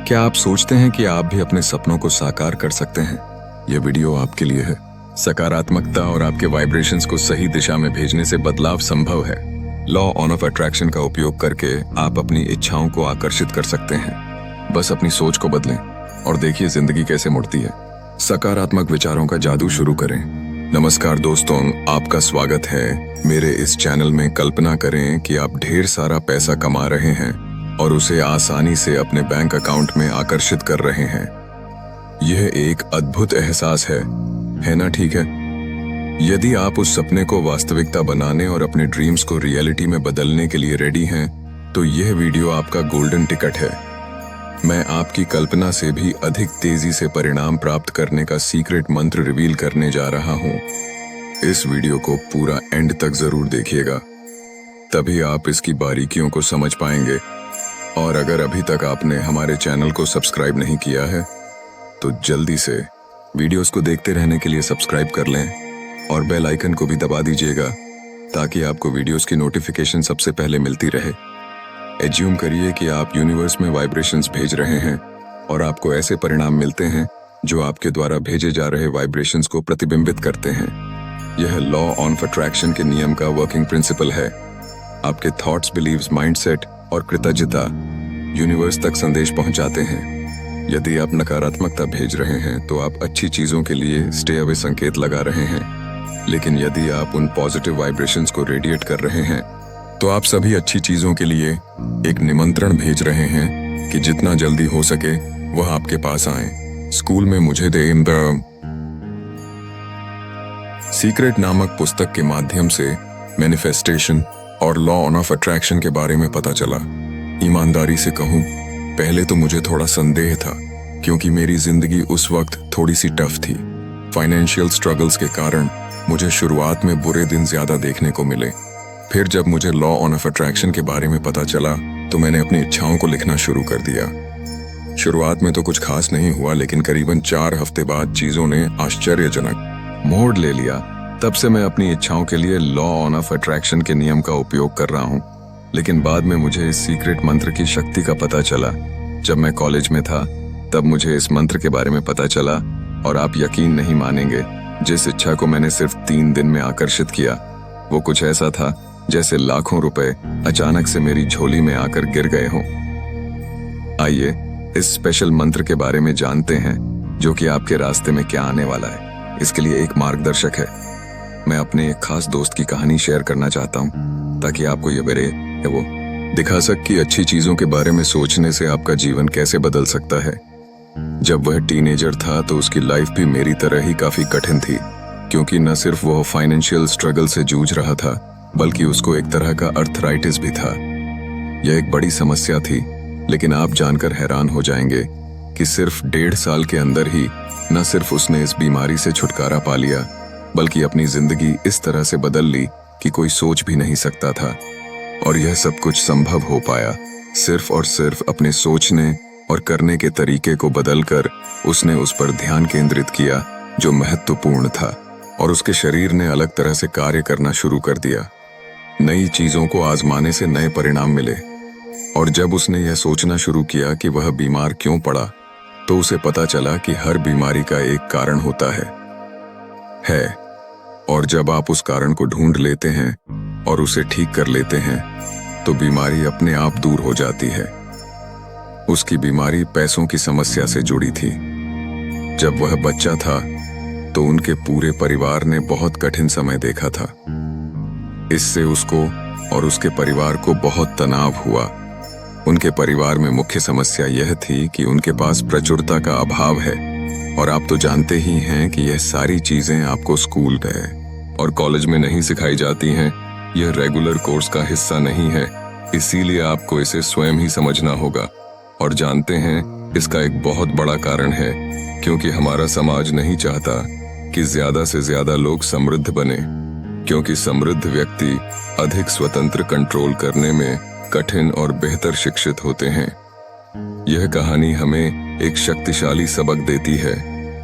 क्या आप सोचते हैं कि आप भी अपने सपनों को साकार कर सकते हैं? यह वीडियो आपके लिए है। सकारात्मकता और आपके वाइब्रेशंस को सही दिशा में भेजने से बदलाव संभव है। लॉ ऑफ अट्रैक्शन का उपयोग करके आप अपनी इच्छाओं को आकर्षित कर सकते हैं। बस अपनी सोच को बदलें और देखिए जिंदगी कैसे मुड़ती है। सकारात्मक विचारों का जादू शुरू करें। नमस्कार दोस्तों, आपका स्वागत है मेरे इस चैनल में। कल्पना करें कि आप ढेर सारा पैसा कमा रहे हैं और उसे आसानी से अपने बैंक अकाउंट में आकर्षित कर रहे हैं। यह एक अद्भुत एहसास है ना? ठीक है। यदि आप उस सपने को वास्तविकता बनाने और अपने ड्रीम्स को रियलिटी में बदलने के लिए रेडी हैं, तो यह वीडियो आपका गोल्डन टिकट है। मैं आपकी कल्पना से भी अधिक तेजी से परिणाम प्राप्त करने का सीक्रेट मंत्र रिवील करने जा रहा हूं। इस वीडियो को पूरा एंड तक जरूर देखिएगा, तभी आप इसकी बारीकियों को समझ पाएंगे। और अगर अभी तक आपने हमारे चैनल को सब्सक्राइब नहीं किया है, तो जल्दी से वीडियोस को देखते रहने के लिए सब्सक्राइब कर लें और बेल आइकन को भी दबा दीजिएगा, ताकि आपको वीडियोस की नोटिफिकेशन सबसे पहले मिलती रहे। एज्यूम करिए कि आप यूनिवर्स में वाइब्रेशंस भेज रहे हैं और आपको ऐसे परिणाम मिलते हैं जो आपके द्वारा भेजे जा रहे वाइब्रेशंस को प्रतिबिंबित करते हैं। यह लॉ ऑफ अट्रैक्शन के नियम का वर्किंग प्रिंसिपल है। आपके थॉट्स, बिलीव्स, माइंडसेट और कृतज्ञता यूनिवर्स तक संदेश पहुंचाते हैं। यदि आप नकारात्मकता भेज रहे हैं तो आप अच्छी चीजों के लिए स्टे अवे संकेत लगा रहे हैं, लेकिन यदि आप उन पॉजिटिव वाइब्रेशंस को रेडिएट कर रहे हैं तो आप सभी अच्छी चीजों के लिए एक निमंत्रण भेज रहे हैं कि जितना जल्दी हो सके वह आपके पास आए। स्कूल में मुझे द सीक्रेट नामक पुस्तक के माध्यम से मैनिफेस्टेशन और लॉ ऑफ अट्रैक्शन के बारे में पता चला। ईमानदारी से कहूं, पहले तो मुझे थोड़ा संदेह था, क्योंकि मेरी जिंदगी उस वक्त थोड़ी सी टफ थी। फाइनेंशियल स्ट्रगल्स के कारण मुझे शुरुआत में बुरे दिन ज्यादा देखने को मिले। फिर जब मुझे लॉ ऑफ अट्रैक्शन के बारे में पता चला तो मैंने अपनी इच्छाओं को लिखना शुरू कर दिया। शुरुआत में तो कुछ खास नहीं हुआ, लेकिन करीबन 4 हफ्ते बाद चीजों ने आश्चर्यजनक मोड़ ले लिया। तब से मैं अपनी इच्छाओं के लिए लॉ ऑफ अट्रैक्शन के नियम का उपयोग कर रहा हूँ। लेकिन बाद में मुझे इस सीक्रेट मंत्र की शक्ति का पता चला। जब मैं कॉलेज में था तब मुझे इस मंत्र के बारे में पता चला, और आप यकीन नहीं मानेंगे, जिस इच्छा को मैंने सिर्फ 3 दिन में आकर्षित किया, वो कुछ ऐसा था जैसे लाखों रुपए अचानक से मेरी झोली में आकर गिर गए हों। आइए इस स्पेशल मंत्र के बारे में जानते हैं, जो कि आपके रास्ते में क्या आने वाला है। इसके लिए एक मार्गदर्शक है। मैं अपने एक खास दोस्त की कहानी शेयर करना चाहता हूँ, ताकि आपको ये मेरे वो दिखा सक कि अच्छी चीजों के बारे में सोचने से आपका जीवन कैसे बदल सकता है। जब वह टीनेजर था तो उसकी लाइफ भी मेरी तरह ही काफी कठिन थी, क्योंकि न सिर्फ वह फाइनेंशियल स्ट्रगल से जूझ रहा था, बल्कि उसको एक तरह का अर्थराइटिस भी था। यह एक बड़ी समस्या थी, लेकिन आप जानकर हैरान हो जाएंगे कि सिर्फ 1.5 साल के अंदर ही न सिर्फ उसने इस बीमारी से छुटकारा पा लिया, बल्कि अपनी जिंदगी इस तरह से बदल ली कि कोई सोच भी नहीं सकता था। और यह सब कुछ संभव हो पाया सिर्फ और सिर्फ अपने सोचने और करने के तरीके को बदलकर। उसने उस पर ध्यान केंद्रित किया जो महत्वपूर्ण था, और उसके शरीर ने अलग तरह से कार्य करना शुरू कर दिया। नई चीजों को आजमाने से नए परिणाम मिले। और जब उसने यह सोचना शुरू किया कि वह बीमार क्यों पड़ा, तो उसे पता चला कि हर बीमारी का एक कारण होता है। और जब आप उस कारण को ढूंढ लेते हैं और उसे ठीक कर लेते हैं, तो बीमारी अपने आप दूर हो जाती है। उसकी बीमारी पैसों की समस्या से जुड़ी थी। जब वह बच्चा था तो उनके पूरे परिवार ने बहुत कठिन समय देखा था। इससे उसको और उसके परिवार को बहुत तनाव हुआ। उनके परिवार में मुख्य समस्या यह थी कि उनके पास प्रचुरता का अभाव है, और आप तो जानते ही हैं कि यह सारी चीजें आपको स्कूल और कॉलेज में नहीं सिखाई जाती हैं। यह रेगुलर कोर्स का हिस्सा नहीं है, इसीलिए आपको इसे स्वयं ही समझना होगा। और जानते हैं, इसका एक बहुत बड़ा कारण है, क्योंकि हमारा समाज नहीं चाहता कि ज्यादा से ज्यादा लोग समृद्ध बने, क्योंकि समृद्ध व्यक्ति अधिक स्वतंत्र कंट्रोल करने में कठिन और बेहतर शिक्षित होते हैं। यह कहानी हमें एक शक्तिशाली सबक देती है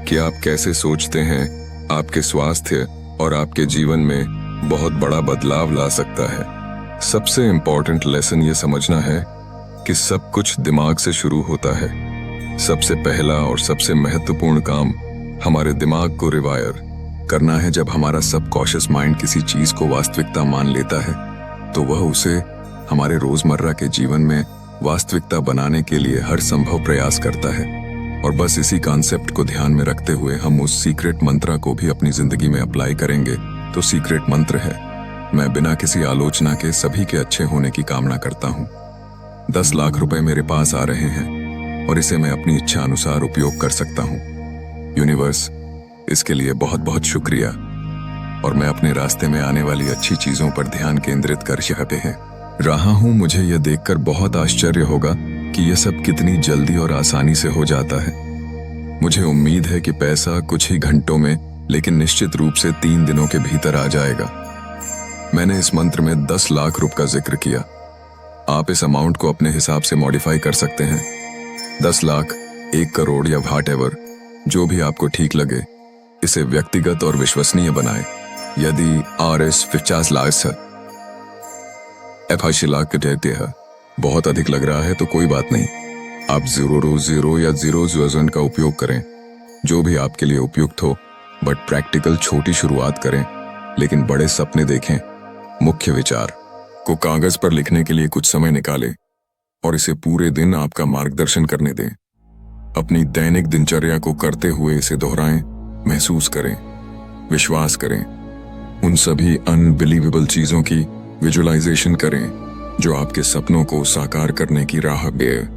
कि आप कैसे सोचते हैं आपके स्वास्थ्य और आपके जीवन में बहुत बड़ा बदलाव ला सकता है। सबसे इम्पोर्टेंट लेसन ये समझना है कि सब कुछ दिमाग से शुरू होता है। सबसे पहला और सबसे महत्वपूर्ण काम हमारे दिमाग को रिवायर करना है। जब हमारा सबकॉन्शियस माइंड किसी चीज को वास्तविकता मान लेता है तो वह उसे हमारे रोजमर्रा के जीवन में वास्तविकता बनाने के लिए हर संभव प्रयास करता है। और बस इसी कॉन्सेप्ट को ध्यान में रखते हुए हम उस सीक्रेट मंत्र को भी अपनी जिंदगी में अप्लाई करेंगे। तो सीक्रेट मंत्र है, मैं बिना किसी आलोचना के सभी के अच्छे होने की कामना करता हूँ। 10 लाख रुपए मेरे पास आ रहे हैं और इसे मैं अपनी इच्छा अनुसार उपयोग कर सकता हूँ। यूनिवर्स, इसके लिए बहुत बहुत शुक्रिया। और मैं अपने रास्ते में आने वाली अच्छी चीजों पर ध्यान केंद्रित कर रहा हूँ। मुझे यह देखकर बहुत आश्चर्य होगा कि यह सब कितनी जल्दी और आसानी से हो जाता है। मुझे उम्मीद है कि पैसा कुछ ही घंटों में, लेकिन निश्चित रूप से 3 दिनों के भीतर आ जाएगा। मैंने इस मंत्र में 10 लाख रुपए का जिक्र किया। आप इस अमाउंट को अपने हिसाब से मॉडिफाई कर सकते हैं। 10 लाख, 1 करोड़ या व्हाटएवर, जो भी आपको ठीक लगे। इसे व्यक्तिगत और विश्वसनीय बनाएं। यदि RS 50 लाख है, F80 लाख के देते हैं, बहुत अधिक लग रहा है तो कोई बात नहीं। आप 0 या 0 का उपयोग करें, जो भी आपके लिए उपयुक्त हो। बट प्रैक्टिकल छोटी शुरुआत करें, लेकिन बड़े सपने देखें। मुख्य विचार को कागज पर लिखने के लिए कुछ समय निकालें और इसे पूरे दिन आपका मार्गदर्शन करने दें। अपनी दैनिक दिनचर्या को करते हुए इसे दोहराएं, महसूस करें, विश्वास करें। उन सभी अनबिलीवेबल चीजों की विजुअलाइजेशन करें जो आपके सपनों को साकार करने की राह पे